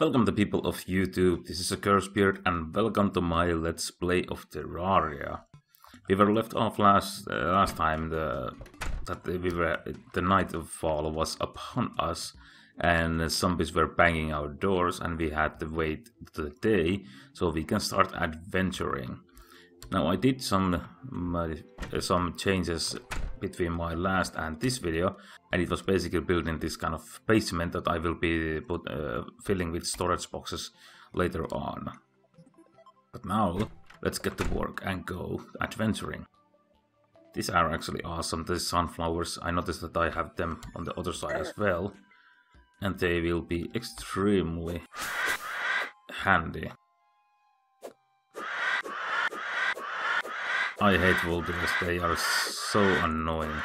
Welcome to people of YouTube, this is a Cursebeard and welcome to my Let's Play of Terraria. We were left off last time the night of fall was upon us and zombies were banging our doors and we had to wait the day so we can start adventuring. Now I did some changes between my last and this video, and it was basically building this kind of basement that I will be filling with storage boxes later on. But now let's get to work and go adventuring. These are actually awesome, these sunflowers. I noticed that I have them on the other side as well, and they will be extremely handy. I hate vultures, they are so annoying.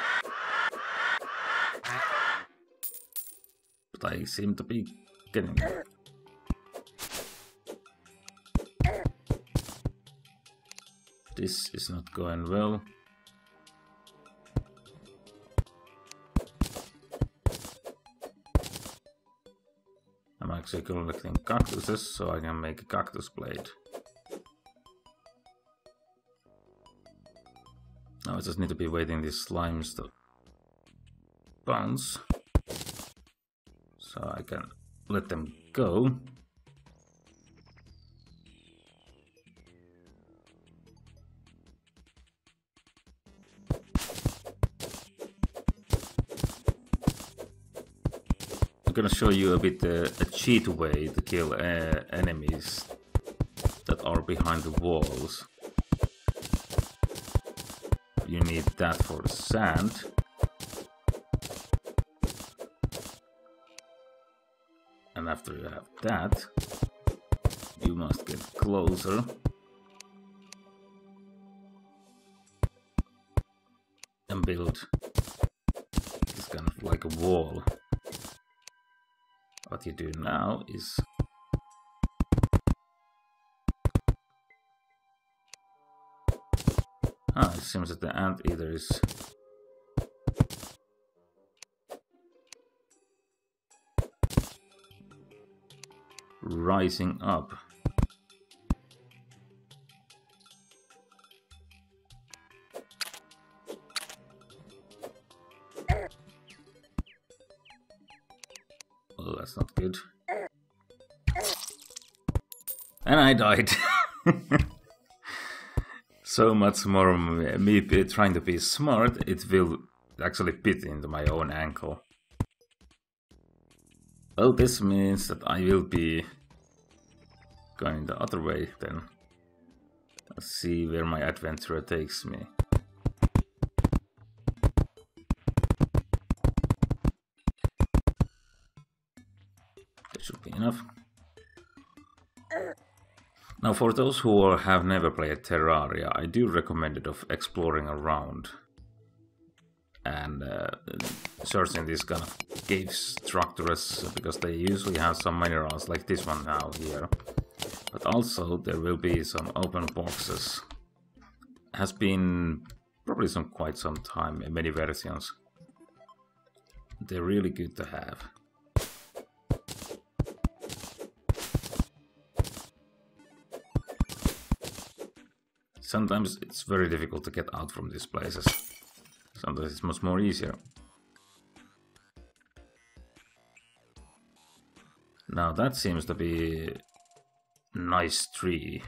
But I seem to be getting them. This is not going well. I'm actually collecting cactuses so I can make a cactus blade. Now I just need to be waiting these slimes to bounce, so I can let them go. I'm gonna show you a bit a cheat way to kill enemies that are behind the walls. You need that for the sand. And after you have that, you must get closer. And build this kind of like a wall. What you do now is it seems that the anteater is rising up. Well, that's not good. And I died. So much more me trying to be smart, it will actually bit into my own ankle. Well, this means that I will be going the other way then. Let's see where my adventure takes me. That should be enough. Now, for those who have never played Terraria, I do recommend it of exploring around and searching these kind of cave structures, because they usually have some minerals like this one now here. But also there will be some open boxes. Has been probably quite some time in many versions. They're really good to have. Sometimes it's very difficult to get out from these places. Sometimes it's much more easier. Now that seems to be a nice tree.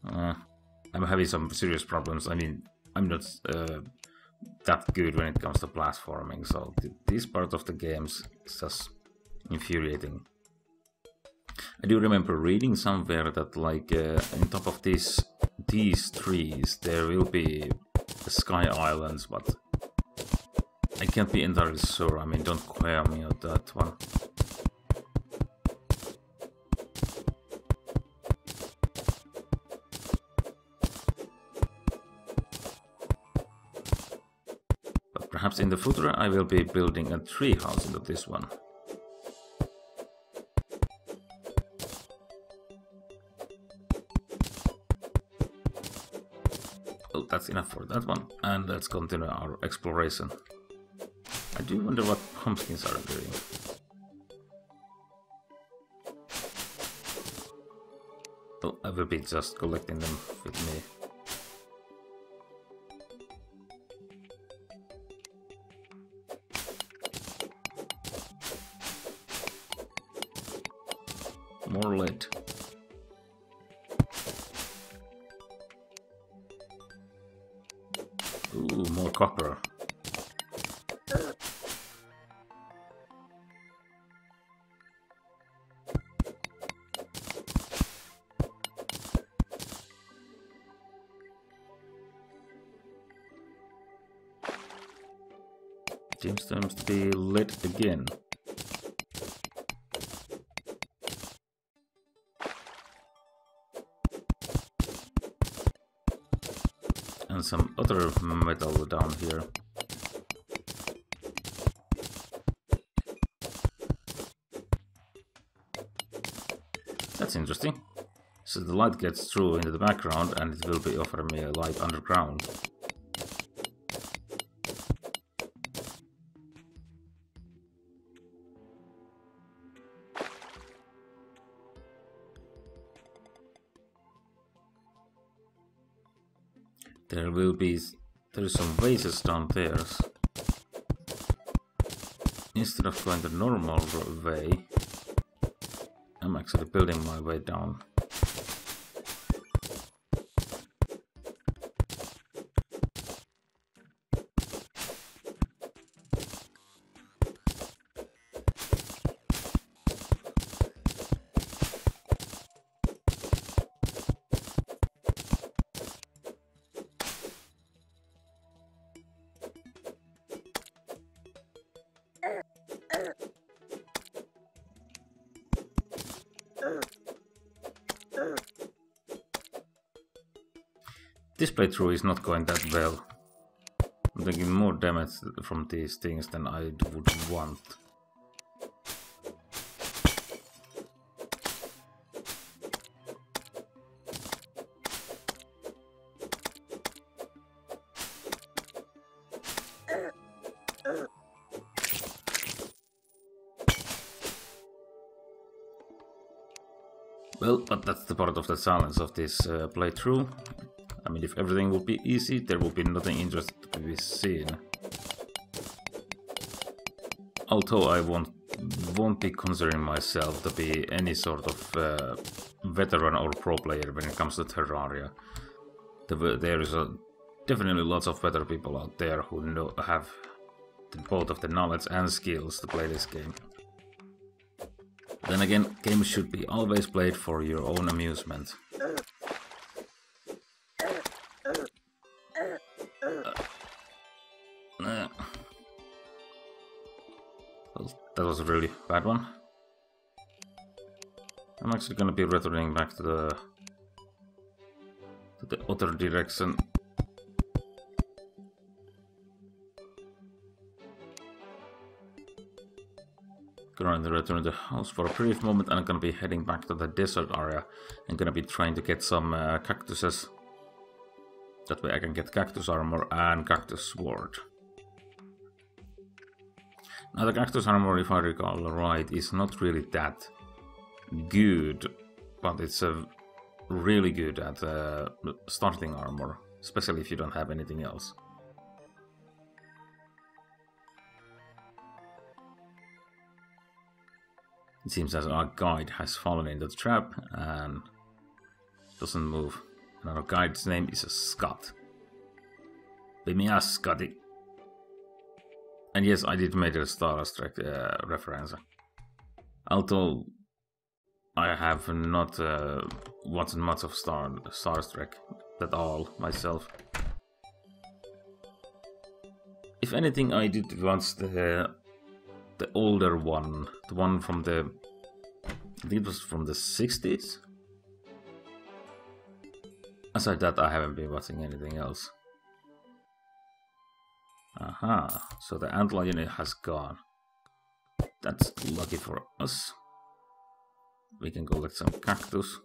I'm having some serious problems. I mean, I'm not that good when it comes to platforming, so this part of the games is just infuriating. I do remember reading somewhere that like on top of these trees there will be the sky islands, but I can't be entirely sure. I mean, don't query me on that one. But perhaps in the future I will be building a tree house into this one. That's enough for that one, and let's continue our exploration. I do wonder what pumpkins are doing. Oh, I will be just collecting them with me. More lead. Ooh, more copper. Seems to be lit again. And some other metal down here. That's interesting. So the light gets through into the background and it will be offering me a light underground. There is some vases down there. Instead of going the normal way, I'm actually building my way down. This playthrough is not going that well. I'm taking more damage from these things than I would want. Well, but that's the part of the challenge of this playthrough. I mean, if everything would be easy, there would be nothing interesting to be seen. Although I won't be considering myself to be any sort of veteran or pro player when it comes to Terraria. There is definitely lots of better people out there who have both of the knowledge and skills to play this game. Then again, games should be always played for your own amusement. That was a really bad one. I'm actually gonna be returning back to the other direction. Gonna return to the house for a brief moment, and I'm gonna be heading back to the desert area. I'm gonna be trying to get some cactuses. That way I can get cactus armor and cactus sword. Now the cactus armor, if I recall right, is not really that good, but it's really good at starting armor, especially if you don't have anything else. It seems as our guide has fallen into the trap and doesn't move. And our guide's name is Scott. Be me a Scotty. And yes, I did make a Star Trek reference. Although I have not watched much of Star Trek at all myself. If anything, I did watch the older one, the one from the, I think it was from the 60s. Aside that, I haven't been watching anything else. Aha, so the Antlion has gone. That's lucky for us. We can collect some cactus.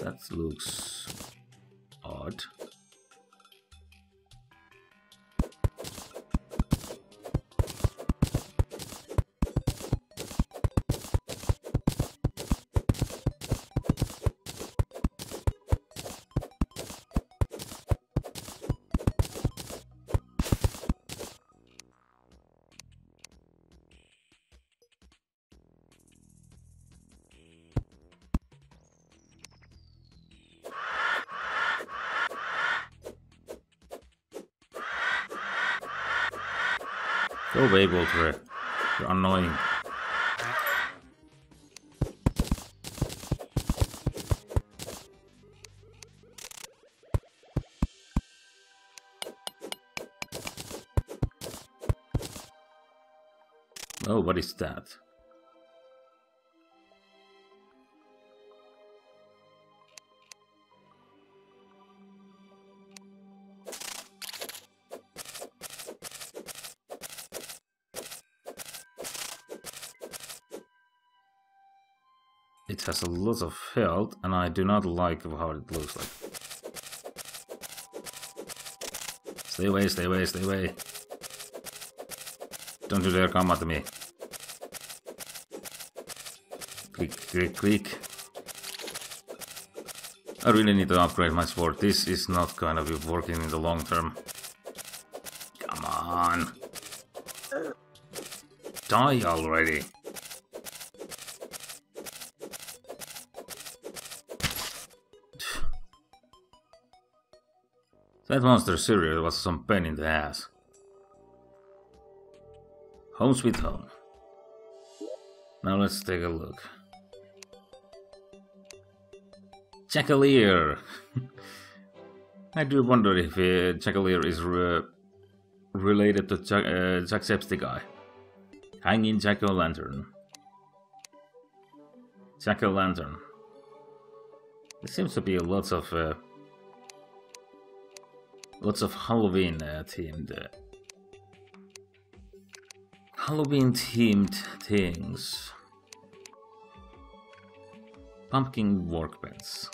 That looks odd. Go away, Voltre. You're annoying. Oh, what is that? It has a lot of health, and I do not like how it looks like. Stay away, stay away, stay away. Don't you dare come at me. Click, click, click. I really need to upgrade my sword. This is not gonna be working in the long term. Come on. Die already. That monster cereal was some pain in the ass. Home sweet home. Now let's take a look. Jackaleer! I do wonder if Jackaleer is related to Jacksepticeye. Hanging Jack-o'-lantern. Jack-o'-lantern. There seems to be lots of Halloween themed things. Pumpkin workbench.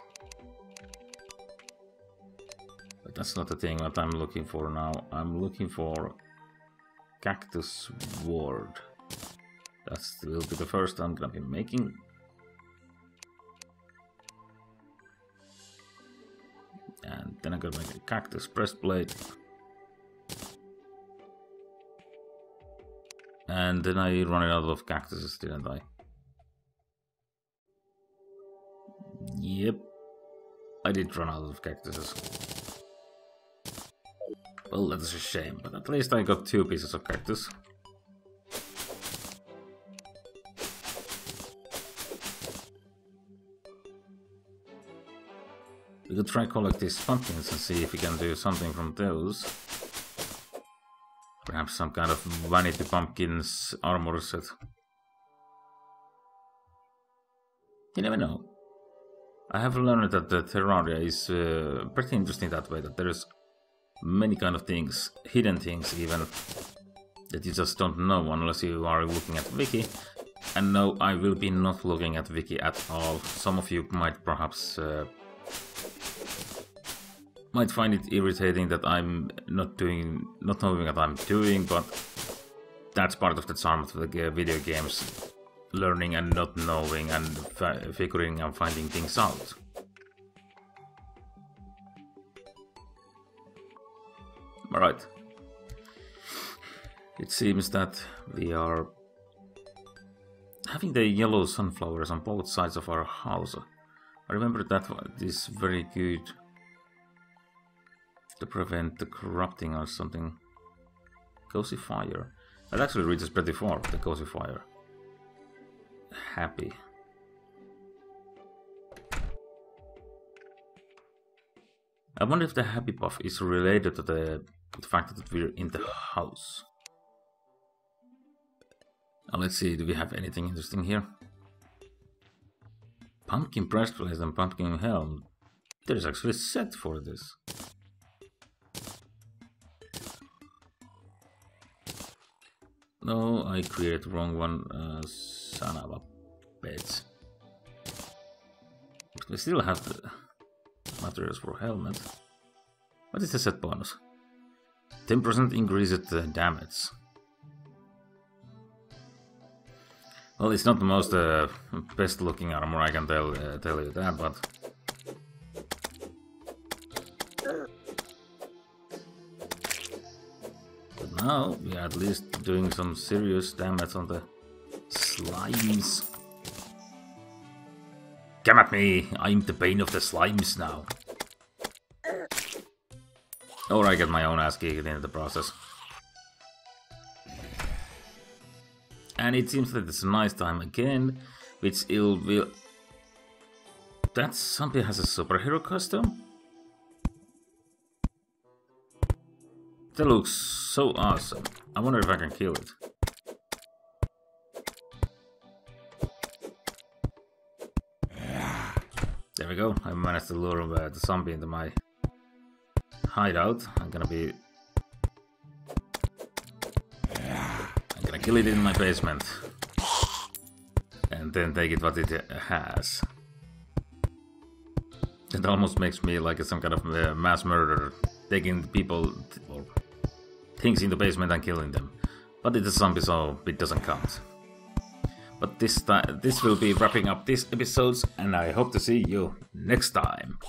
But that's not the thing that I'm looking for now. I'm looking for cactus sword. That will be the first I'm gonna be making. And then I'm gonna make a cactus breastplate. And then I run out of cactuses, didn't I? Yep. I did run out of cactuses. Well, that is a shame, but at least I got 2 pieces of cactus. We could try collect these pumpkins and see if we can do something from those. Perhaps some kind of vanity pumpkins armor set. You never know. I have learned that the Terraria is pretty interesting that way, that there's many kind of things, hidden things even, that you just don't know unless you are looking at Wiki. And no, I will be not looking at Wiki at all. Some of you might perhaps might find it irritating that I'm not knowing what I'm doing, but that's part of the charm of the video games. Learning and not knowing and figuring and finding things out. Alright. It seems that we are having the yellow sunflowers on both sides of our house. I remember that is very good to prevent the corrupting or something. Cozy fire. That actually reaches pretty far, the cozy fire. Happy. I wonder if the happy buff is related to the fact that we're in the house. Now let's see, do we have anything interesting here? Pumpkin breastplate and pumpkin helm. There's actually a set for this. No, I created the wrong one. Son of a bitch. we still have the materials for helmet. What is the set bonus? 10% increased damage. Well, it's not the most best looking armor, I can tell you that, but now we are at least doing some serious damage on the slimes. Come at me! I'm the bane of the slimes now. Or I get my own ass kicked in the process. And it seems that it's a nice time again, which will... That zombie has a superhero costume? That looks so awesome. I wonder if I can kill it. There we go. I managed to lure the zombie into my hideout. I'm gonna kill it in my basement. And then take it what it has. It almost makes me like some kind of mass murderer, taking people or things in the basement and killing them. But it's a zombie, so it doesn't count. But this will be wrapping up this episode, and I hope to see you next time.